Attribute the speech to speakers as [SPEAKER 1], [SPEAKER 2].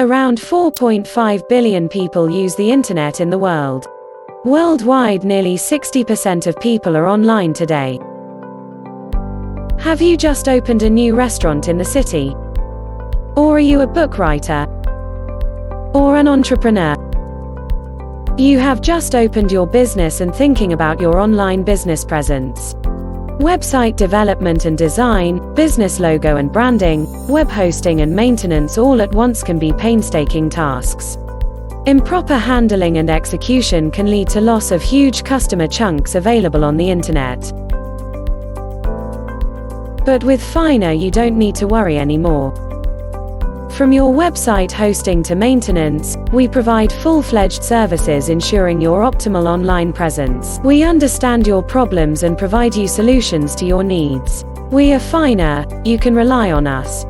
[SPEAKER 1] Around 4.5 billion people use the internet in the world. Worldwide, nearly 60% of people are online today. Have you just opened a new restaurant in the city? Or are you a book writer? Or an entrepreneur? You have just opened your business and thinking about your online business presence. Website development and design, business logo and branding, web hosting and maintenance all at once can be painstaking tasks. Improper handling and execution can lead to loss of huge customer chunks available on the internet. But with Phyner you don't need to worry anymore. From your website hosting to maintenance, we provide full-fledged services ensuring your optimal online presence. We understand your problems and provide you solutions to your needs. We are Phyner, you can rely on us.